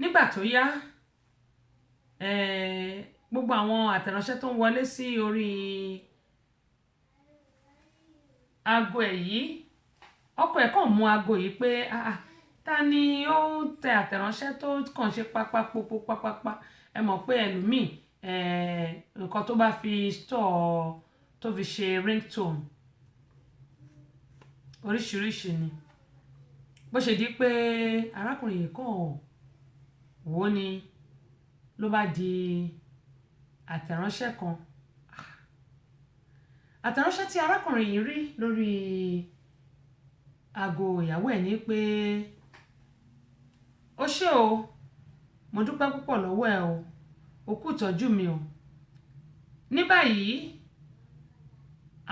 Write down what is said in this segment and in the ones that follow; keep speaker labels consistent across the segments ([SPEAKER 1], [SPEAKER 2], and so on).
[SPEAKER 1] nígbà tó yá gbogbo àwọn àtẹ̀ránṣẹ́ tó ń wọlé sí orí aago ẹ̀ yìí ọkọ ẹ̀ kàn mú aago yìí pé ta ni ó ń tẹ àtẹ̀ránṣẹ́ tó kàn ṣe pápá ẹ mọ̀ pé ẹlòmíì nǹkan tó bá fi store tó fi ṣe ringtone oríṣiríṣi ni bó ṣe di pé arákùnrin yìí kàn wò ó ni ló bá di àtẹ̀ránṣẹ́ kan àtẹ̀ránṣẹ́ tí arákùnrin yìí rí lórí aago ìyàwó ẹ̀ ní pé ó ṣé o mo dúpẹ́ púpọ̀ lọ́wọ́ ẹ o kú ìtọ́jú mi o ní báyìí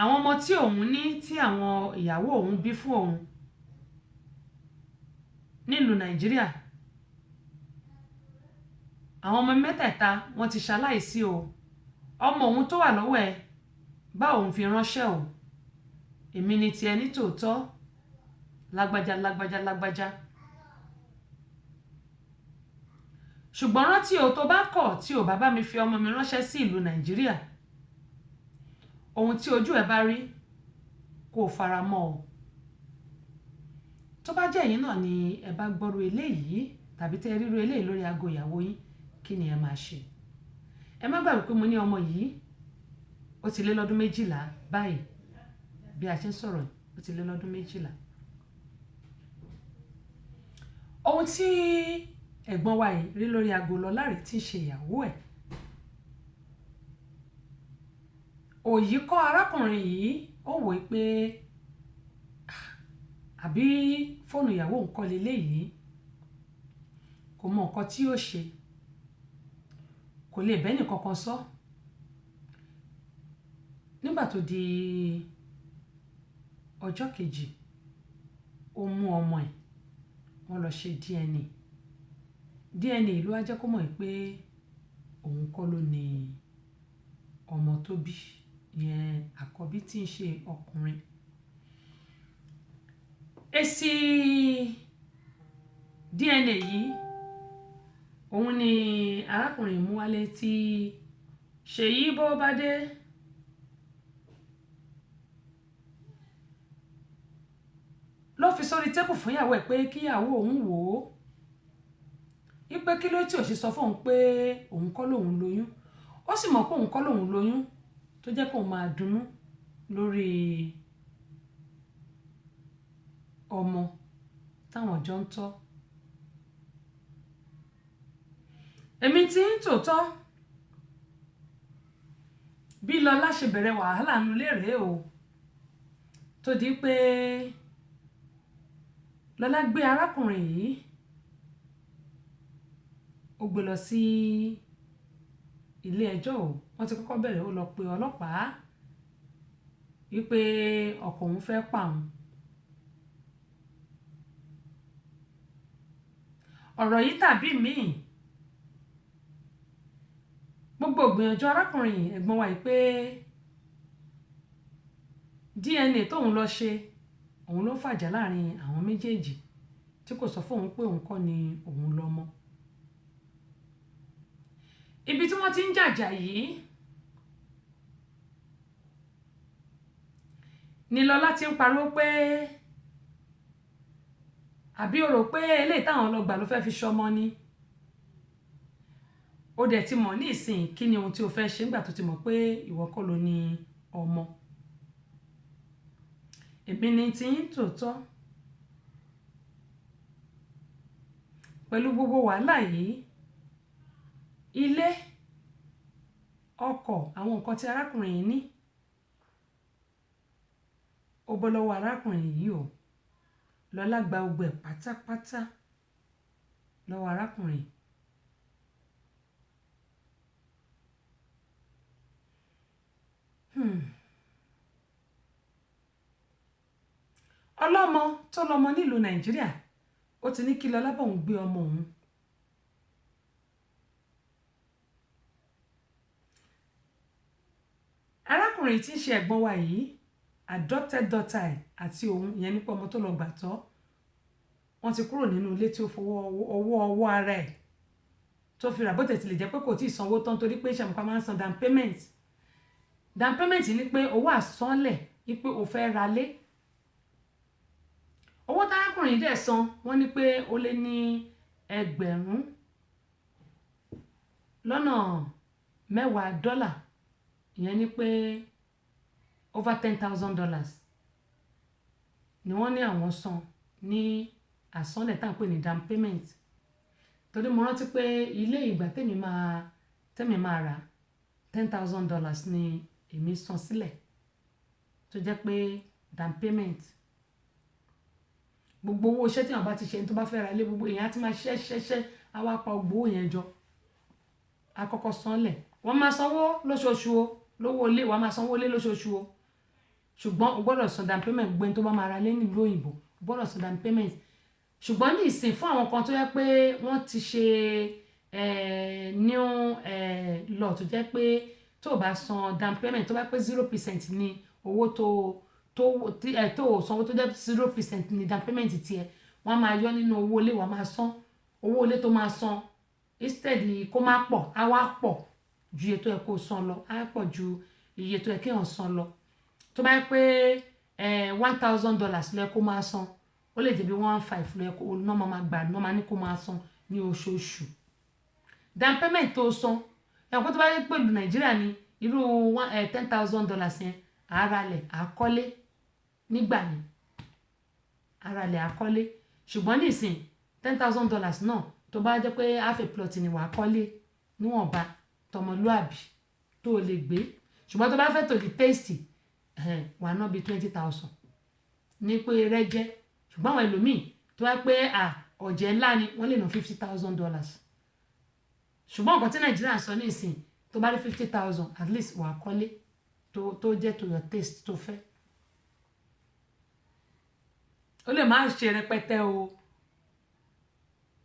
[SPEAKER 1] àwọn ọmọ tí òun ní tí àwọn ìyàwó òun bí fún òun nílùú Nàìjíríà àwọn ọmọ mẹ́tẹ̀ẹ̀ta wọ́n ti ṣaláìsí o ọmọ òun tó wà lọ́wọ́ ẹ bá òun fi ránṣẹ́ o èmi ni tiẹ̀ ní tòótọ́ lágbájá lágbájá lágbájá ṣùgbọ́n rántí o tó bá kọ̀ tí o bàbá mi fi ọmọ mi ránṣẹ́ sí ìlú Nàìjíríà ohun tí ojú ẹ bá rí kó o fara mọ́ o tó bá jẹ́ ẹ̀yin náà ni ẹ bá gbọ́rọ̀ eléyìí tàbí tẹ́ ríro eléyìí lórí aago ìyàwó yín kí ni ẹ máa ṣe. Ẹ má gbàgbé pé mo ní ọmọ yìí ó ti lé lọ́dún 12 báyìí bí a ṣe ń sọ̀rọ̀ ó ti lé lọ́dún 12. Ohun tí ẹ̀gbọ́n wa yìí rí lórí aago Lọlá rẹ̀ tí ń ṣe ìyàwó ẹ̀. Òyì kọ́ arákùnrin yìí ó wòó pé àbí fóònù ìyàwó nǹkan leléyìí, kò mọ nǹkan tí ó ṣe, kò lè bẹ́ni kankan sọ. Nígbà tó di ọjọ́ kejì ó mú ọmọ ẹ̀ wọ́n lọ ṣe DNA ló wá jẹ́ kó mọ̀ pé òun kọ́ ló ní ọmọ tó bí, ìyẹn àkọ́bí tí ń ṣe ọkùnrin. Èsì DNA yìí òun ni arákùnrin mú wálé tí Ṣèyí Bọ́bádé ló fi sórí tébù fún ìyàwó ẹ̀ pé kí ìyàwó òun wò ó wípé kí ló tí ò ṣe sọ fóun pé òun kọ́ lòun lóyún. Ó sì mọ̀ pé òun kọ́ lòun lóyún tó jẹ́ kóun máa dunnú lórí ọmọ táwọn jọ ń tọ́. Èmi tí ń tòótọ́ bí Lọlá ṣe bẹ̀rẹ̀ wàhálà nínú ilé rèé o, tó di pé Lọlá gbé arákùnrin yìí ó gbé lọ sí ilé ẹjọ́ o. Wọ́n ti kọ́kọ́ bẹ̀rẹ̀ ó lọ pe ọlọ́pàá wípé ọkọ òun fẹ́ pa òun. Ọ̀rọ̀ yìí tàbí míì gbogbo ìgbìyànjú arákùnrin ẹ̀gbọ́n wa yìí pé DNA tóun lọ ṣe òun ló fàjà láàrin àwọn méjèèjì tí kò sọ fóun pé òun kọ́ ni òun lọ́mọ. Ibi tí wọ́n ti ń jàjà yìí ni Lọlá ti ń pariwo pé àbí o rò pé eléyìí táwọn lọ gbà ló fẹ́ fi ṣọmọ ni. Ó dẹ̀ ti mọ̀ ní ìsìn kí ni ohun tí o fẹ́ ṣe nígbà tó ti mọ̀ pé ìwọ kọ́ ló ní ọmọ. Èmi ni tí ń tòótọ́ pẹ̀lú gbogbo wàhálà yìí, ilé, ọkọ̀, àwọn nǹkan tí arákùnrin yìí ní ó bọ́ lọ́wọ́ arákùnrin yìí o. Lọlá gba gbogbo ẹ̀ pátápátá lọ́wọ́ arákùnrin. Ọlọ́mọ tó lọ́mọ nílùú Nàìjíríà ó ti ní kí Lọlá bá òun gbé ọmọ òun. Arákùnrin tí ń ṣe ẹ̀gbọ́n wa yìí adopted daughter ẹ̀ àti òun, ìyẹn nípa ọmọ tó lọ gbà tọ́, wọ́n ti kúrò nínú ilé tí ó fọwọ́ ara ẹ̀ tó fi rà, bó tẹ̀ tí lè jẹ́ pé kò tí ì sanwó tán torí pé ìṣàmùká máa ń san down payment. Down payment ni pé owó àsanlẹ̀ ní pé o fẹ́ ra lé. Owó tárákùnrin dẹ̀ san wọ́n ní pé ó lé ní $10,000, ìyẹn ni pé over $10,000 ni wọ́n ní àwọn san ní àsanlẹ̀ tá à ń pè ní down payment. Torí mo rántí pé ilé ìgbà tèmi máa rà $10,000 ni èmi san sílẹ̀ tó jẹ́ pé down payment. Gbogbo owó iṣẹ́ tí wọ́n bá ti ṣe tó bá fẹ́ ra ilé, gbogbo èèyàn á ti máa ṣẹ́ á wá pa gbogbo owó yẹn jọ, á kọ́kọ́ sanlẹ̀. Wọ́n máa sanwó lóṣooṣù o, lówó ilé wọ́n máa sanwó lé lóṣooṣù o, ṣùgbọ́n o gbọ́dọ̀ san down payment. Gbogbo ẹni tó bá máa ra lé nílùú òyìnbó o gbọ́dọ̀ san down payment. Ṣùgbọ́n ní ìsìn fún àwọn kan tó yẹ pé wọ́n ti ṣe new law tó jẹ́ pé tó o bá san down payment tó bá pé 0% ní owó tó sanwó tó jẹ́ 0% ní down payment tiẹ̀, wọ́n á máa yọ nínú owó ilé, wọ́n á máa san owó ilé tó máa san instead kó má pọ̀ á wá pọ̀ ju iye tó yẹ kó san lọ, á pọ̀ ju iye tó yẹ kí wọ́n san lọ. Tó bá yẹ pé $1,000 ló yẹ kó máa san, ó lè jẹ́ bí 1,500 ló yẹ kó náà máa gbà náà máa ní kó máa san ní oṣooṣù down payment tó san ẹ̀kọ́ tó bá yẹ pẹ̀lú Nàìjíríà ní irú $10,000 yẹn àáralẹ̀ àkọ́lé nígbà yẹn àáralẹ̀ àkọ́lé ṣùgbọ́n nísìn $10,000 náà tó bá jẹ́ pé half a plot ni wàá kọ́lé níwọ̀nba tọmọlúàbí tó lè gbé ṣùgbọ́n tó bá fẹ́ tó di taste wàá ná bí 20,000 ní pé rẹ́jẹ́ ṣùgbọ́n àwọn ẹlòmíì tó wá pé ọ̀jẹ̀ ńlá ni wọ́n lè ná $50,000 ṣùgbọ́n nǹkan tí Nàìjíríà sọ ní ìsìn tó bá rí 50,000 at least wà á kọ́lé tó jẹ́ to your taste tó fẹ́ ó lè má ṣe rẹpẹtẹ o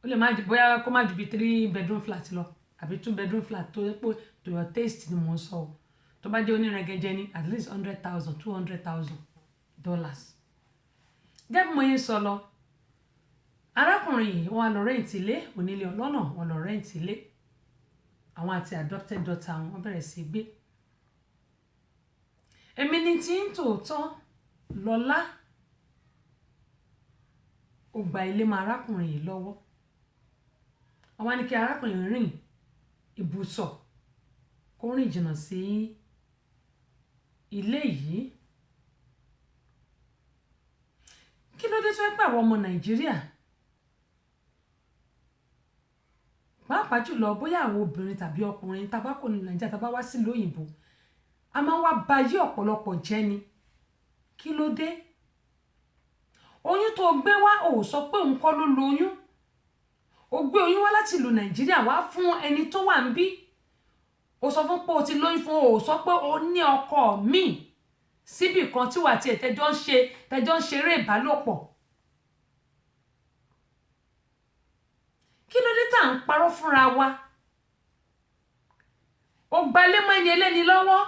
[SPEAKER 1] ó lè má bóyá kó má ju bí 3 bedroom flat lọ àbí 2 bedroom flat tó yẹ pé to your taste ni mò ń sọ o tó bá jẹ́ onírẹ̀gẹ̀jẹ̀ ní at least $100,000 $200,000 gẹ́gẹ́ bí mo yẹn sọ lọ arákùnrin yìí wọ́n lọ rẹ́ǹtì ilé onílé ọlọ́nà wọ́n lọ rẹ́ǹtì ilé àwọn àti adopted daughter wọn bẹ̀rẹ̀ sí gbé èmi ní tí ń tòótọ́ lọ́lá ó gba ilé mọ́ arákùnrin yìí lọ́wọ́ àwọn ní kí arákùnrin rìn ibùsọ̀ kó rìn jìnnà sí ilé yìí kí ló dé tó ẹ pé àwọn ọmọ Nàìjíríà pàápàá jùlọ bóyá àwọn obìnrin tàbí ọkùnrin tá bá kò ní Nàìjíríà tá bá wá sílùú òyìnbó a máa ń wá bayé ọ̀pọ̀lọpọ̀ jẹ́ ni kí ló dé oyún tó gbé wá ò sọ pé òun kọ́ ló lóyún ó gbé oyún wá láti ìlú Nàìjíríà wá fún ẹni tó wà ń bí ó sọ fún pé o ti lóyún fún o sọ pé o ní ọkọ míì síbì kan tí wà tí tẹjọ́ ń ṣeré ìbálòpọ̀ kí ló dé tá à ń parọ́ fúnra wa o gbalé mọ́ ẹni ẹlẹ́ni lọ́wọ́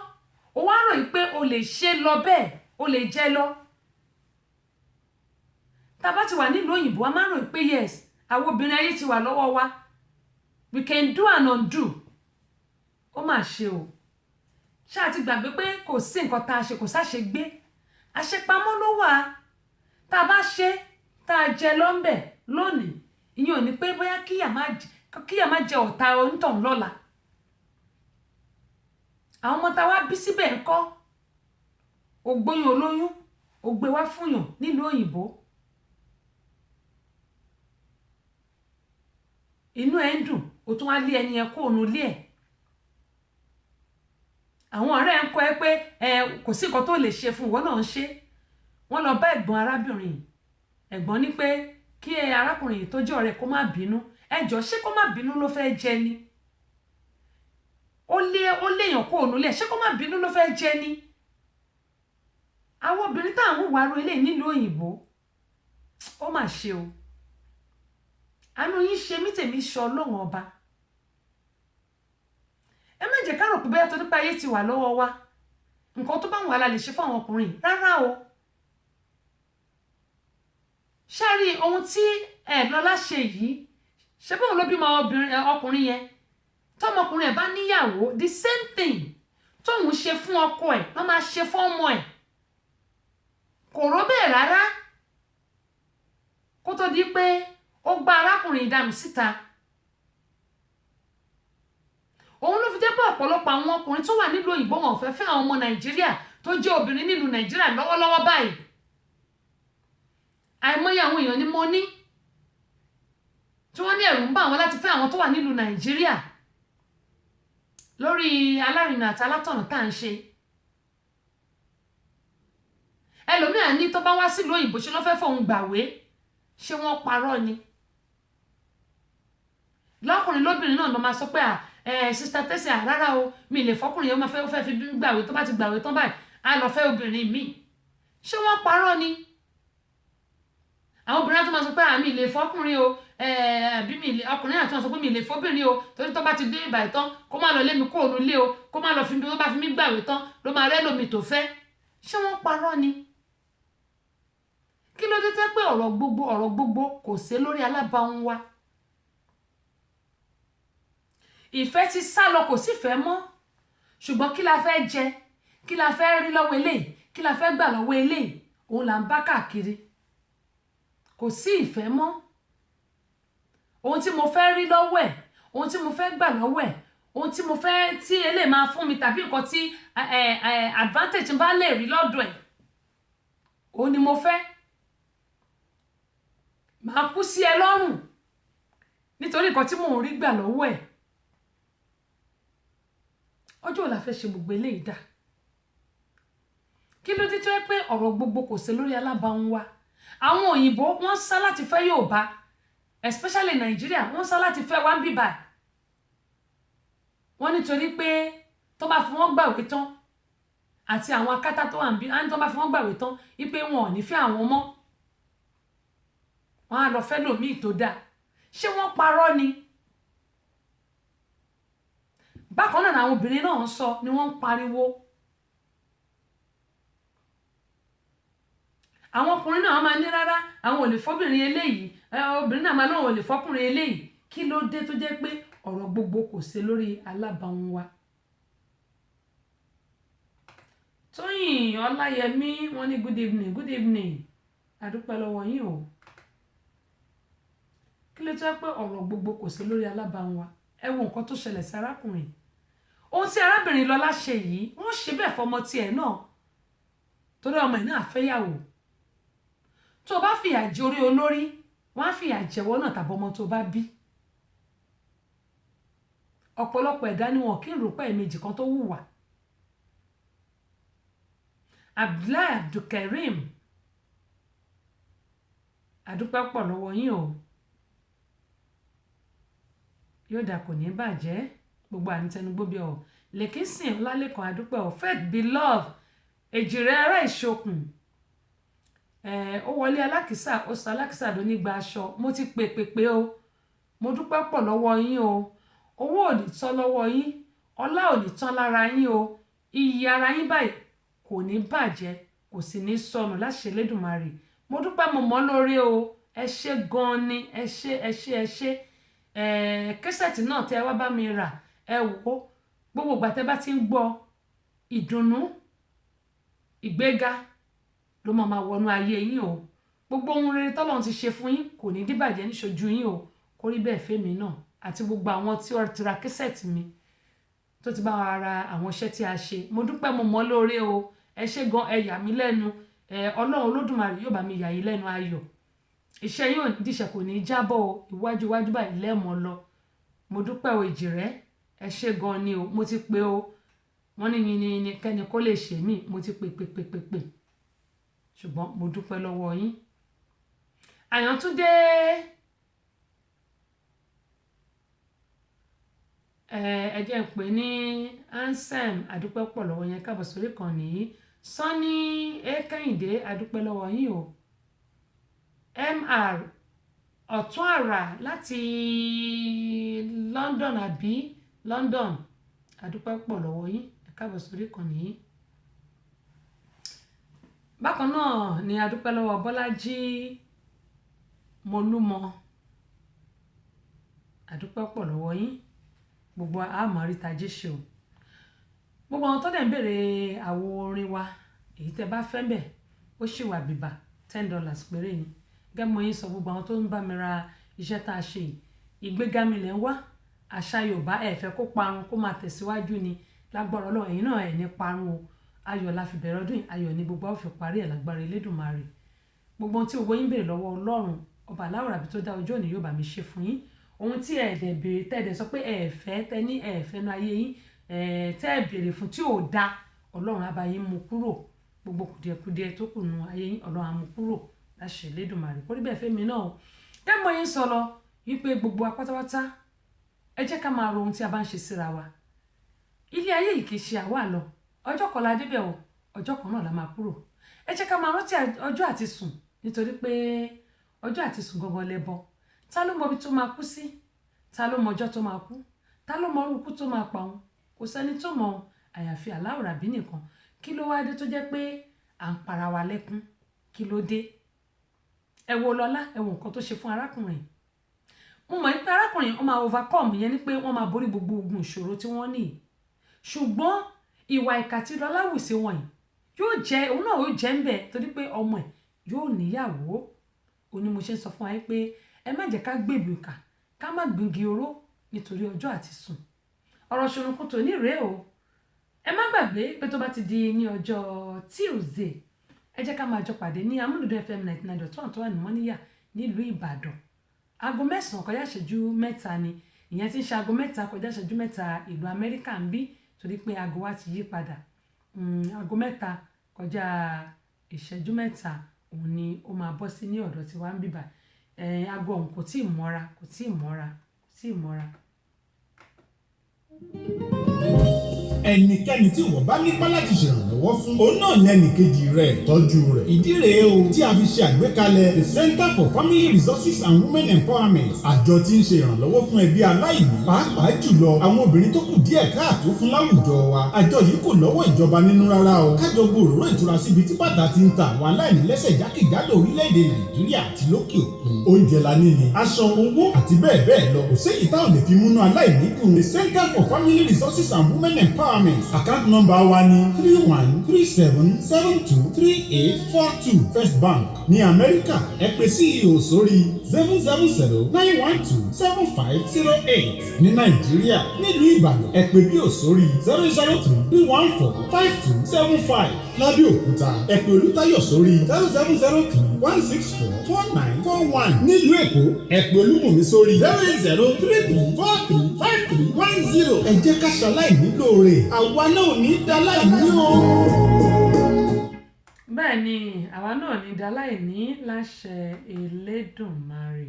[SPEAKER 1] o wá rò pé o lè ṣe lọ bẹ́ẹ̀ o lè jẹ́ lọ tá bá ti wà nílùú òyìnbó a máa rò pé yes àwọn obìnrin ayé ti wà lọ́wọ́ wa we can do and undo ó mà ṣe o ṣáà ti gbàgbé pé kò sí nǹkan tá a ṣe kò sáṣe gbé àṣepamọ́ ló wà tá a bá ṣe tá a jẹ lọ́nbẹ̀ lónìí ìyẹn ò ní pé bóyá kíyà má jẹ ọ̀tá onítọ̀hún lọ́la àwọn ọmọ tá a wá bí síbẹ̀ ń kọ́ ògbóyún olóyún ó gbé wá fúnyàn nílùú òyìnbó inú ẹ̀ ń dùn ó tún wá lé ẹni ẹ kó òun lé ẹ̀ àwọn ọ̀rẹ́ ẹ̀ ń kọ́ ẹ pé kò sí nǹkan tó lè ṣe fún ìwọ náà ń ṣe wọ́n lọ bá ẹ̀gbọ́n arábìnrin ẹ̀gbọ́n ní pé kí arákùnrin yìí tó jẹ́ ọ̀rẹ́ kó má bínú ẹjọ́ ṣé kó má bínú ló fẹ́ jẹ ni ó léèyàn kó òun lẹ̀ ṣé kó má bínú ló fẹ́ jẹ ni àwọn obìnrin tá à ń hùwà ro eléyìí nílùú òyìnbó ó mà ṣe o àánú yín ṣe mí tèmi ṣe Ọlọ́run ọba ẹ má jẹ́ ká rò pé bẹ́ẹ̀ tó nípa ayé ti wà lọ́wọ́ wa nǹkan tó bá wà la lè ṣe fún àwọn ọkùnrin rárá o ṣáàrí ohun tí lọ́lá ṣe yìí ṣe bóun ló bímọ ọkùnrin yẹn tọmọkùnrin ẹ̀ bá níyàwó the same thing tóun ṣe fún ọkọ ẹ̀ ló máa ṣe fún ọmọ ẹ̀ kò rọ́ bẹ́ẹ̀ rárá kó tó di pé ó gba arákùnrin ìdànù síta òun ló fi jẹ́ pé ọ̀pọ̀lọpọ̀ àwọn ọkùnrin tó wà nílùú òyìnbó wọn ò fẹ́ fẹ́ àwọn ọmọ Nàìjíríà tó jẹ́ obìnrin nílùú Nàìjíríà lọ́wọ́lọ́wọ́ báyìí àìmọye àwọn èèyàn ni mo ní tí wọ́n ní ẹ̀rù ń bà wọ́n láti fẹ́ àwọn tó wà nílùú Nàìjíríà lórí alárinà àti alátọ̀nà tá à ń ṣe ẹlòmíà ní tó bá wá sílùú òyìnbó ṣe ló fẹ́ fóun gbàwé ṣé wọ́n parọ́ ni lọ́kùnrin lóbìnrin náà ló máa sọ pé sista tẹ́sí rárá o mi lè fọkùnrin yẹn ó máa fẹ́ fi gbàwé tó bá ti gbàwé tán báyìí á lọ fẹ́ obìnrin míì ṣé wọ́n parọ́ ni àwọn obìnrin àti máa sọ pé àmì ilé fọkùnrin o àbí ọkùnrin àti máa sọ pé mi ilé fọbìnrin o torí tó bá ti dé ìbà ìtàn kó má lọ lé mi kó òun lé o kó má lọ fi mi tó bá fi mí gbàwé tán ló máa rẹ́ lómi tó fẹ́ ṣé wọ́n parọ́ ni kí ló dé tẹ́ pé ọ̀rọ̀ gbogbo kò sí lórí alábàáhùn wa ìfẹ́ ti sá lọ kò sí fẹ́ mọ́ ṣùgbọ́n kí la fẹ́ jẹ kí la fẹ́ rí lọ́wọ́ eléyìí kí la fẹ́ gbà lọ́wọ́ eléyìí òun là ń bá káàkiri kò sí ìfẹ́ mọ́ ohun tí mo fẹ́ rí lọ́wọ́ ẹ̀, ohun tí mo fẹ́ gbà lọ́wọ́ ẹ̀, ohun tí mo fẹ́ tí eléyìí máa fún mi tàbí nǹkan tí advantage bá lè rí lọ́dọ̀ ẹ̀, òun ni mo fẹ́. Màá kú sí ẹ lọ́rùn nítorí nǹkan tí mò ń rí gbà lọ́wọ́ ẹ̀. Ọjọ́ ọ̀la fẹ́ ṣe gbogbo eléyìí dà. Kí ló dé tó yẹ pé ọ̀rọ̀ gbogbo kò sí lórí alábàáhùn wa? Àwọn òyìnbó wọ́n sá láti fẹ́ Yorùbá, especially Nigeria, wọ́n sá láti fẹ́ wá ń bíbà. Wọ́n nítorí pé tó bá fi wọ́n gbàwé tán àti àwọn akátá tó wà ń bí, á ní tó bá fi wọ́n gbàwé tán wípé wọn ò ní fẹ́ àwọn mọ́. Wọ́n á lọ fẹ́ lòmíì tó dáa. Ṣé wọ́n parọ́ ni? Bákan náà àwọn obìnrin náà ń sọ ni wọ́n ń pariwo. Àwọn ọkùnrin náà máa ní rárá àwọn ò lè fọ́bìnrin eléyìí, obìnrin náà máa lóun ò lè fọ́kùnrin eléyìí. Kí ló dé tó jẹ́ pé ọ̀rọ̀ gbogbo kò sí lórí alábàáhùn wa? Tóyìn Ọláyẹmí wọ́n ní good evening, good evening. Adúpẹ́ lọ́wọ́ yín o. Kí ló jẹ́ pé ọ̀rọ̀ gbogbo kò sí lórí alábàáhùn wa? Ẹ wo nǹkan tó ṣẹlẹ̀ sí arákùnrin. Ohun tí arábìnrin Lọlá ṣe yìí, wọ́n ṣe bẹ́ẹ̀ fọmọ tiẹ̀ náà. Torí ọmọ ẹ̀ náà fẹ́yàwó. Tó bá fìyà jẹ orí olórí, wọ́n á fìyà jẹwọ́ náà tàbí ọmọ tó bá bí. Ọ̀pọ̀lọpọ̀ ẹ̀dá ni wọn kì í rò pé ẹ̀ẹ̀mejì kan tó hùwà. Abdullahi Abdulkareem, adúpẹ́ pọ̀ lọ́wọ́ yín o. Yóò dà kò ní bàjẹ́ gbogbo ànitẹnugbó bí ọ. Lèkísìn Ọlálẹ́kan adúpẹ́ o. Faith Beloved èjìrẹ́ ará ìṣokùn. Ó wọlé alákìsà, ó sọ alákìsà ló ní gba aṣọ. Mo ti pè o. Mo dúpẹ́ pọ̀ lọ́wọ́ yín o. Owó ò ní tán lọ́wọ́ yín, ọlá ò ní tán lára yín o. Iyì ara yín báyìí kò ní bàjẹ́, kò sì ní sọnù láṣẹ Elédùmarè. Mo dúpẹ́ mo mọ̀ lórí o. Ẹ ṣé gan ni, ẹ ṣé. Kẹ́sẹ̀tì náà tẹ́ wá bá mi rà, ẹ wò gbogbo ìgbà tẹ́ bá ti ń gbọ́ ìdùnnú, ìgbéga ló máa wọnú ayé yín o. Gbogbo ohun rere tọ́lọ́run ti ṣe fún yín kò ní dìbàjẹ́ níṣojú yín o. Kó rí bẹ́ẹ̀ fẹ́mi náà àti gbogbo àwọn tí ó ti ra kẹ́sẹ̀tì mi tó ti bá wa ra àwọn iṣẹ́ tí a ṣe. Mo dúpẹ́ mo mọ̀ lórí o. Ẹ ṣé gan, ẹ yà mí lẹ́nu. Ọlọ́run Olódùmarè yóò bá mi yà yín lẹ́nu ayọ̀. Iṣẹ́ yín ò ní díṣẹ́, kò ní jábọ́ o. Iwájú báyìí lẹ́mọ̀ lọ. Mo dúpẹ́ o èjìrẹ́. Ẹ ṣé gan ni o. Mo ti pè o. Wọ́n ní ni kẹ́ni kó lè ṣe mí. Mo ti pè. Ṣùgbọ́n mo dúpẹ́ lọ́wọ́ yín. Àyàntúndé ẹ jẹ́ ń pè ní Ansem, adúpẹ́ pọ̀ lọ́wọ́ yẹn, káàbọ̀ sórí kan nìyí. Sọ́ní Kẹ́hìndé, adúpẹ́ lọ́wọ́ yín o. MR ọ̀tún àrà láti London àbí London, adúpẹ́ pọ̀ lọ́wọ́ yín, káàbọ̀ sórí kan nìyí. Bákan náà ni adúpẹ́ lọ́wọ́ Bọ́lájí Mọ́lúmọ, adúpẹ́ pọ̀ lọ́wọ́ yín. Gbogbo àmọ́ rí tají ṣe o. Gbogbo àwọn tó dẹ̀ ń bèrè àwo orin wa, èyí tẹ́ bá fẹ́ bẹ̀ ó ṣì wà bíbà $10 péré ni. Gẹ́gẹ́ mo yín sọ, gbogbo àwọn tó ń bá mi ra iṣẹ́ tá a ṣe yìí, ìgbéga mi lẹ́ ń wá. Àṣà Yorùbá ẹ fẹ́ kó parun, kó máa tẹ̀síwájú ni. Lágbára Ọlọ́run ẹ̀yin náà ẹ̀ ní parun o. Ayọ̀ la fi bẹ̀rẹ̀ ọdún yìí, ayọ̀ ni gbogbo àwọn fi parí ẹ̀ lágbára Elédùmarè. Gbogbo ohun tí gbogbo yín bèrè lọ́wọ́ Ọlọ́run ọba aláwòrán àbí tó dá ọjọ́ òní yóò bá mi ṣe fún yín. Ohun tí ẹ̀ẹ́dẹ̀ bèrè tẹ́ẹ̀dẹ̀ sọ pé ẹ̀ẹ̀fẹ́ tẹ́ ní ẹ̀ẹ̀fẹ́ nu ayé yín, tẹ́ẹ̀ bèrè fún tí ò dá, Ọlọ́run á bá yín mú kúrò. Gbogbo kùdìẹ̀kùdìẹ̀ tó kù nù ayé yín, Ọlọ́run á mú kúrò láṣẹ Elédùmarè. Kó rí bẹ́ẹ̀ fẹ́mi náà o. Gẹ́gẹ́ mo yín sọ lọ wípé gbogbo apátápátá ẹ jẹ́ ká máa ro ohun tí a bá ń ṣe síra wa. Ilé ayé yìí kì í ṣe àwa lọ. Ọjọ́ kan la débẹ̀ o, ọjọ́ kan náà la máa kúrò. Ẹ jẹ́ ká máa rántí ọjọ́ àti sùn, nítorí pé ọjọ́ àti sùn gangan lẹ́bọ. Ta ló mọ ibi tó máa kú sí? Ta ló mọ ọjọ́ tó máa kú? Ta ló mọ orúkú tó máa pa òun? Kò sẹ́ni tó mọ àyàfi Allahu Rabbi nìkan. Kí ló wá dé tó jẹ́ pé à ń para wa lẹ́kún? Kí ló dé? Ẹ wo Lọlá, ẹ wo nǹkan tó ṣe fún arákùnrin. Mo mọ̀ pé arákùnrin ó máa overcome, yẹn ni pé wọ́n máa borí gbogbo ogun ìṣòro tí wọ́n ní. Ṣùgbọ́n ìwà ìkà tí Lọlá wù sí wọn yìí yóò jẹ́, òun náà yóò jẹ́ ń bẹ̀, torí pé ọmọ ẹ̀ yóò níyàwó. Ó ní mo ṣe ń sọ fún wa pé ẹ má jẹ́ ká gbèbù ìkà ká má gbingi oró nítorí ọjọ́ àti sùn. Ọ̀rọ̀ ṣùnùkùn tòní rèé o. Ẹ má gbàgbé pé tó bá ti di ní ọjọ́ Tuesday ẹ jẹ́ ká máa jọ pàdé ní Amúlùdún FM 99.1 tó wà ní Mọ́níyà nílùú Ìbàdàn. Aago 9 kọjá ìṣẹ́jú 3 ni, ìyẹn tí ń ṣe aago 3 kọjá ìṣẹ́jú 3 ìlú Amẹ́ríkà ń bí, torí pé aago wa ti yí padà. Aago 3 kọjá ìṣẹ́jú 3 òun ni ó máa bọ́ sí ní ọ̀dọ̀ tí wá ń bíbà. Aago ọ̀hún kò tíì mọ́ra.
[SPEAKER 2] ẹnikẹ́ni tí wọ́n bá nípa láti ṣèrànlọ́wọ́ fún òun náà ní ẹnìkejì rẹ̀ tọ́jú rẹ̀. ìdí rèé o tí a fi ṣe àgbékalẹ̀ the Center for Family Resources and Women Empowerment. àjọ tí ń ṣe ìrànlọ́wọ́ fún ẹbí aláìní pàápàá jùlọ àwọn obìnrin tó kù díẹ̀ káàtó fún láwùjọ wa. àjọ yìí kò lọ́wọ́ ìjọba nínú rárá o. kájọ gbòòrò ìtura síbi tí bàtà ti ń ta àwọn aláìní lẹ́sẹ̀ jákèjádò orílẹ̀-èdè Nàìjíríà àti lókè òkun. oúnjẹ la ní ni, aṣọ, owó àti bẹ́ẹ̀ bẹ́ẹ̀ lọ. kò sí ìta òde fi múnú aláìní dùn. the Center for Family Resources and Women Empowerment. account number wa ni 3137723842 First Bank ní Amẹ́ríkà. ẹ pè CEO sórí 07091275008. ní Nàìjíríà nílùú Ìbàdàn ẹ pè BIO sórí 003145275. lábẹ́òkúta ẹ pè Olútáyọ̀ sórí 07031644941. nílùú Èkó ẹ pè Olúbùnmi sórí 08033435310. ẹ jẹ́ ká ṣaláìní lóore, àwa náà ò ní dáláìní o.
[SPEAKER 1] Bẹ́ẹ̀ ni àwa náà ní dáláìní láṣẹ Elédùmarè.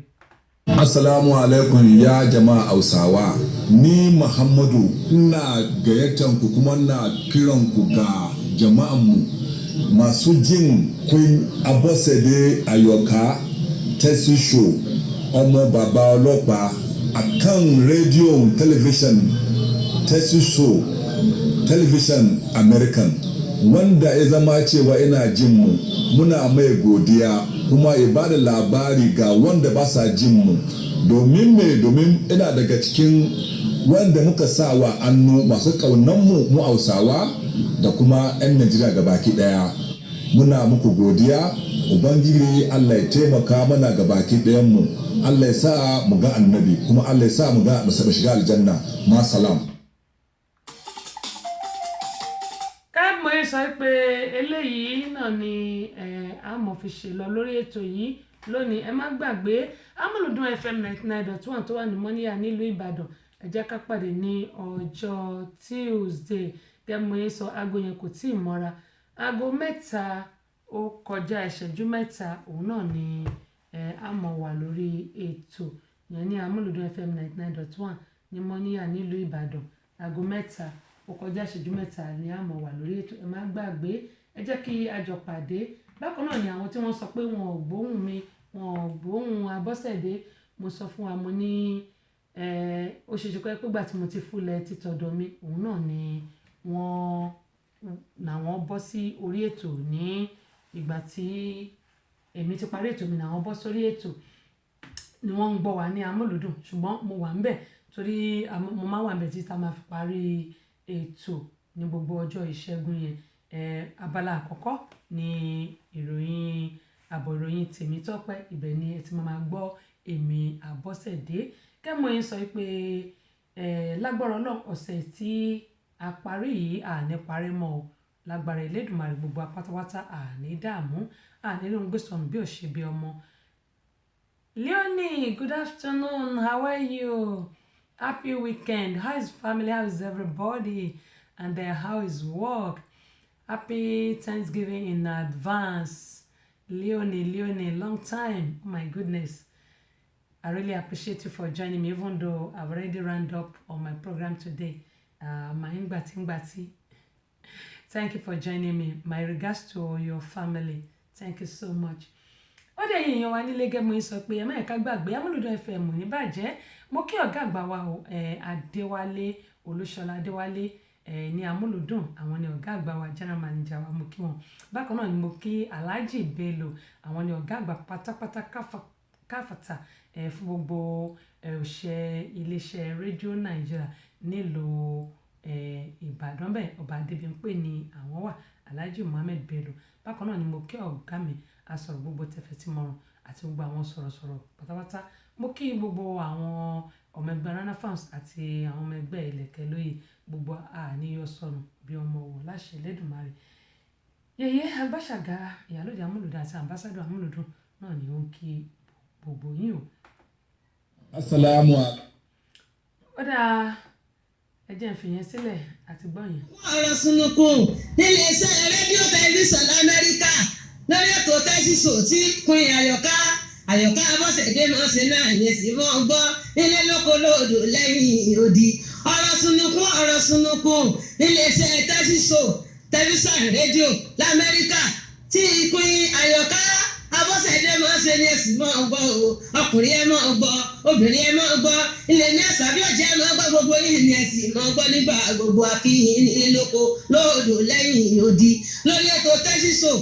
[SPEAKER 3] Assalamu alaikum ya jama'a Hausawa, ni Muhammadu ina gayyatan ku kuma ina kiran ku ga jama'anmu masu jin Queen Abosede Ayoka Tẹ́sí Show ọmọ bàbá ọlọ́pàá akan rédíò tẹlifíṣàn Tẹ́sí Show Television American, wanda ya zama cewa ina jin mu muna mai godiya kuma ya bada labari ga wanda ba sa jin mu. Domin ina daga cikin wanda muka sa wa annu masu kaunan mu Hausawa da kuma 'yan Najeriya gabaki daya. Muna muku godiya, Ubangiji Allah ya taimaka mana gabaki dayan mu. Allah ya sa mu ga annabi kuma Allah ya sa mu ga shiga aljanna. Ma salam.
[SPEAKER 1] Mo sọ pé eléyìí náà ni a mọ̀ fi ṣe lọ lórí ètò yìí lónìí. Ẹ má gbàgbé Amúlùdún FM 99.1 tó wà ní Mọ́níyà nílùú Ìbàdàn. Ẹ jẹ́ ká pàdé ní ọjọ́ Tuesday. Gẹ́gẹ́ mo sọ aago yẹn kò tíì mọ́ra. Aago 3 ó kọjá ìṣẹ́jú 3 òun náà ni a mọ̀ wà lórí ètò yẹn ní Amúlùdún FM 99.1 ní Mọ́níyà nílùú Ìbàdàn. Aago 3 ó kọjá ìṣẹ́jú 3 ni a mọ̀ wà lórí ètò. Ẹ má gbàgbé, ẹ jẹ́ kí a jọ pàdé. Bákan náà ni àwọn tí wọ́n sọ pé wọn ò gbóhùn mi, wọn ò gbóhùn Abọ́sẹ̀dé, mo sọ fún wa mo ní ó ṣe ṣe pé gbà tí mo ti fúnlẹ̀ títọ̀dọ̀ mi òun náà ni wọ́n bọ́ sí orí ètò ní ìgbà tí èmi ti parí ètò mi náà wọ́n bọ́ sórí ètò ni wọ́n ń gbọ́ wa ní Amúlùdún, ṣùgbọ́n mo wà ńbẹ̀ torí mo máa wà ńbẹ̀ tí tá máa fi parí ètò ní gbogbo ọjọ́ ìṣẹ́gun yẹn. Abala àkọ́kọ́ ni àbọ̀ ìròyìn Tèmítọ́pẹ́, ibẹ̀ ni ẹ ti máa gbọ́ èmi Abọ́sẹ̀dé. Kẹ́mọ̀ yín sọ pé lágbára Ọlọ́run ọ̀sẹ̀ tí a parí yìí àní parí mọ́ o, lágbára Elédùmarè gbogbo apátápátá àní dààmú àní ló ń gbé sọnù bí ò ṣe bí ọmọ. Leonie, good afternoon, how are you? Happy weekend. How is family? How is everybody? And how is work? Happy Thanksgiving in advance. Leonie, long time. Oh my goodness. I really appreciate you for joining me, even though I've already rounded up on my program today. Thank you for joining me. My regards to your family. Thank you so much. Ó dẹ̀ yìnyín wa nílé gẹ́mú yín sọ pé ẹ má ẹ̀ka gbàgbé Amúlùdún FM ní bàjẹ́. Mo kí ọ̀gá àgbà wa Adéwálé Olúṣọlá Adéwálé ní Amúlùdún, àwọn ni ọ̀gá àgbà wa general manager wa, mo kí wọn. Bákan náà ni mo kí Alhaji Bello, àwọn ni ọ̀gá àgbà pátápátá káfàtà fún gbogbo iléeṣẹ́ rédíò Nàìjíríà nílùú Ìbàdàn bẹ́ẹ̀. Ọba Adébímpé ni àwọn wà, Alhaji Muhammed Bello. Bákan náà ni mo kí ọ̀gá mi asọ̀rọ̀ gbogbo tẹ̀fẹ̀ tí mọ̀ràn àti gbogbo àwọn sọ̀rọ̀sọ̀rọ̀ pátápátá. mo kí gbogbo àwọn ọmọ ẹgbẹ́ Rana Farms àti àwọn ọmọ ẹgbẹ́ Ìlẹ̀kẹ̀ Lóyè gbogbo àníyàn sọnù bí ọmọ wọn láṣẹ Elédùmarè. Yèyé Agbáṣàgà Ìyálóde Amúlùdún àti ambassador Amúlùdún náà ni ó ń kí gbogbo yín o.
[SPEAKER 3] Assalamu alaikum.
[SPEAKER 1] Ó dáa ẹ jẹ́ n fi yẹn sílẹ̀ àti gbọ́ yẹn.
[SPEAKER 4] ọ̀rọ̀ sunukun nílé iṣẹ́ rédíò tẹlifíṣàn lamẹ́ríkà lórí ètò tẹ́sísò tí Queen Àyọ̀ká Abọ́sẹ̀dé máa ṣe náà yẹn sì mọ́ gbọ́ nílé lóko lóòdò lẹ́yìn odi. ọ̀rọ̀ sunukun nílé iṣẹ́ tẹ́sísò tẹlifíṣàn rédíò lamẹ́ríkà tí Queen Àyọ̀ká Abọ́sẹ̀dé máa ṣe ní ẹ̀sìn máa gbọ́ o. ọkùnrin ẹ máa gbọ́ obìnrin ẹ máa gbọ́ ilé ní àṣàbí ọ̀jẹ̀ máa gbọ́ gbogbo yìí ní ẹ̀sìn máa gbọ́ nígbà gbogbo akíyìn ní lóko lóòdò lẹ́yìn odi lórí ètò tẹ́sísò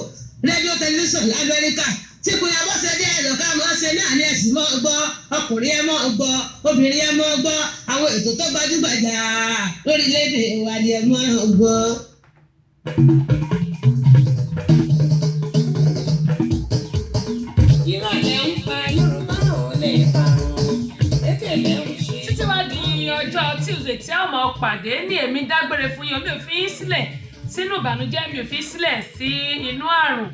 [SPEAKER 4] rédíò tẹlifíṣàn lamẹ́ríkà tí Queen Abọ́sẹ̀dé Àyọ̀ká máa ṣe náà ní ẹ̀sìn máa gbọ́ ọkùnrin ẹ máa gbọ́ obìnrin ẹ máa gbọ́ àwọn ètò tó gbajúgbajà lórílẹ̀‐èdè wa ni ẹ máa gbọ́. ìrọ̀lẹ́ ń pa Yorùbá ò lè parun ètèlé ń ṣe.
[SPEAKER 1] Títí wá di ọjọ́ Tuesday tí a máa pàdé ní èmi dágbére fún yín mi ò fi yín sílẹ̀ sínú ìbànújẹ́ mi ò fi yín sílẹ̀ sí inú àrùn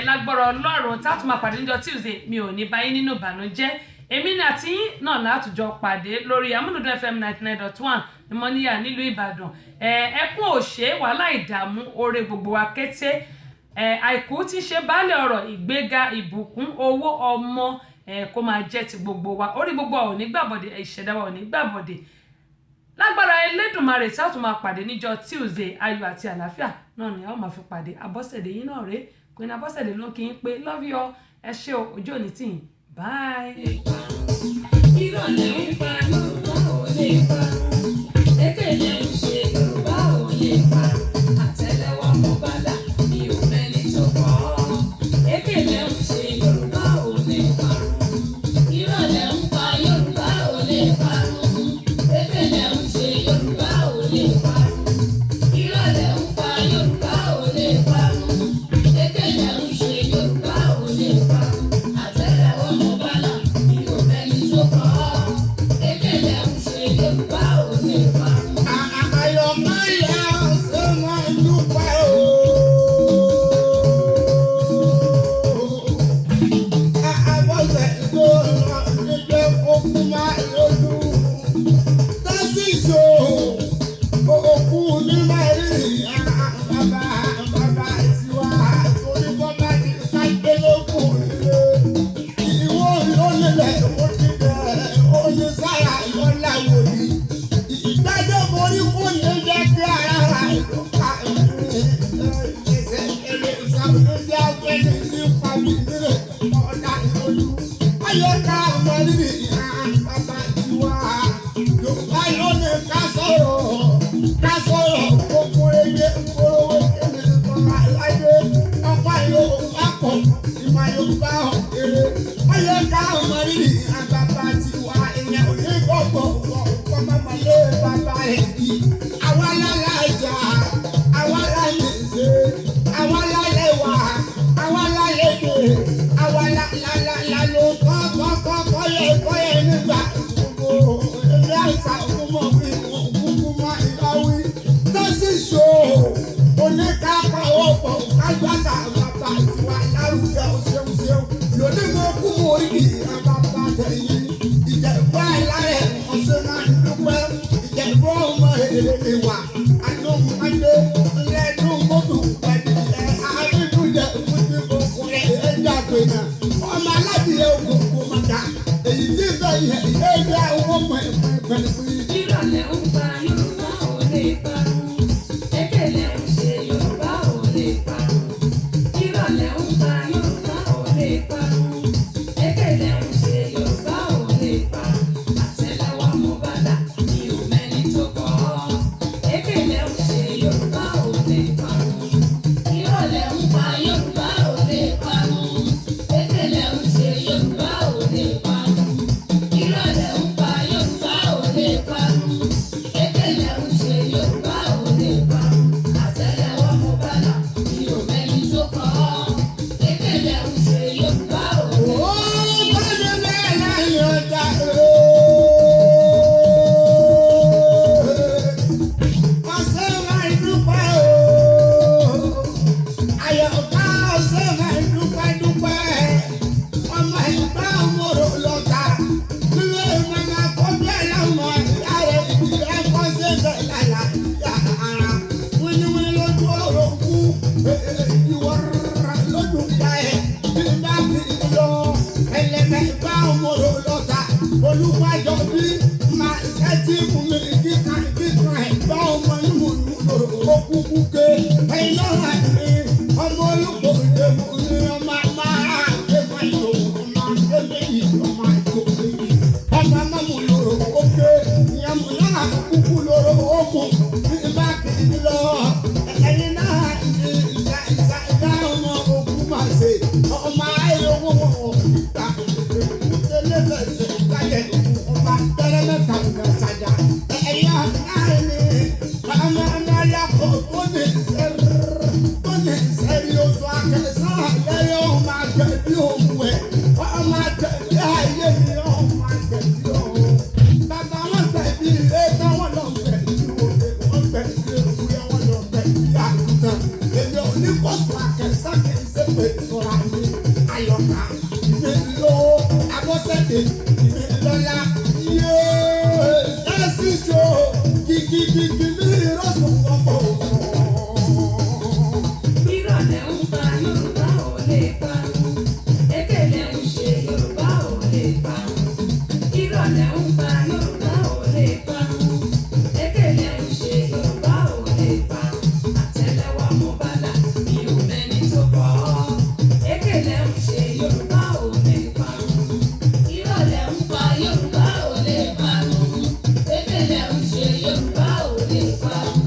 [SPEAKER 1] lágbára Ọlọ́run tá a tún máa pàdé níjọ́ Tuesday mi ò ní bá yín nínú ìbànújẹ́ èmi àti yín náà látùjọ pàdé lórí Amúlùdún FM 99.1 ní Mọ́níyà nílùú Ìbàdàn. ẹkún òṣè wàhálà ìdààmú oore gbogbo wa kété àìkú tí ṣe baálé ọ̀rọ̀ ìgbéga ìbùkún owó ọmọ kó máa jẹ́ ti gbogbo wa orí gbogbo wa ò ní gbàbọ̀dé ìṣẹ̀dá wa ò ní gbàbọ̀dé lágbára Elédùmarè tí a tún máa pàdé níjọ́ Tuesday ayọ̀ àti àlàáfíà náà ni a ó máa fi pàdé. Abọ́sẹ̀dé yín náà rèé Queen Abọ́sẹ̀dé ló ń kí yín pé love you all ẹ ṣé o ojú òní tì yín bye.
[SPEAKER 4] ìrọ̀lẹ́ ń pa Yorùbá ò lè parun ètèlé ń ṣe Yorùbá ò lè parun àtẹ́lẹwọ́ mọ́ bàlá mi ò mẹ́ni tó kọ́ ètèlé ń ṣe Yorùbá ò lè parun ìrọ̀lẹ́ ń pa Yorùbá ò lè parun ètèlé ń ṣe Yorùbá ò lè parun ìrọ̀lẹ́ ń pa Yorùbá ò lè parun ètèlé ń ṣe Yorùbá ò lè parun àtẹ́lẹwọ́ mọ́ bàlá mi ò mẹ́ni tó kọ́ ètèlé ń ṣe Yorùbá ò lè parun. ìrọ̀lẹ́ ń pa Yorùbá ò lè parun ètèlé ń ṣe Yorùbá ò lè parun ìrọ̀lẹ́ ń pa Yorùbá ò lè parun ètèlé ń ṣe Yorùbá ò lè parun àtẹ́lẹwọ́ mọ́ bàlá mi ò mẹ́ni tó kọ́ ètèlé ń ṣe Yorùbá ò lè parun ìrọ̀lẹ́ ń pa Yorùbá ò lè parun ètèlé ń ṣe Yorùbá ò lè parun ìrọ̀lẹ́ ń pa Yorùbá ò lè parun ètèlé ń ṣe Yorùbá ò lè parun àtẹ́lẹwọ́ mọ́ bàlá mi ò mẹ́ni tó kọ́ ètèlé ń ṣe Yorùbá ò lè parun.
[SPEAKER 5] kìkìkì ní ìrọ̀sùn ọkọ̀ òsùn.
[SPEAKER 6] Ìrọ̀lẹ́ ń pa Yorùbá ò lè parun. Ekele ń ṣe Yorùbá ò lè parun. Ìrọ̀lẹ́ ń pa Yorùbá ò lè parun. Ekele ń ṣe Yorùbá ò lè parun. Àtẹ́lẹwọ́ mo bá là mi ò mẹ́ni tó kọ́. Ekele ń ṣe Yorùbá ò lè parun. Ìrọ̀lẹ́ ń pa Yorùbá ò lè parun. Ekele ń ṣe Yorùbá ò lè parun.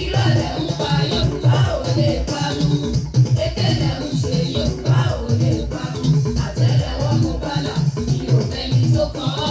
[SPEAKER 6] Ìrọ̀lẹ́ ń pa Yorùbá ò lè parun. Ekele ń ṣe Yorùbá ò lè parun. Àtẹ́lẹwọ́ mo bá là mi ò mẹ́ni tó kọ́.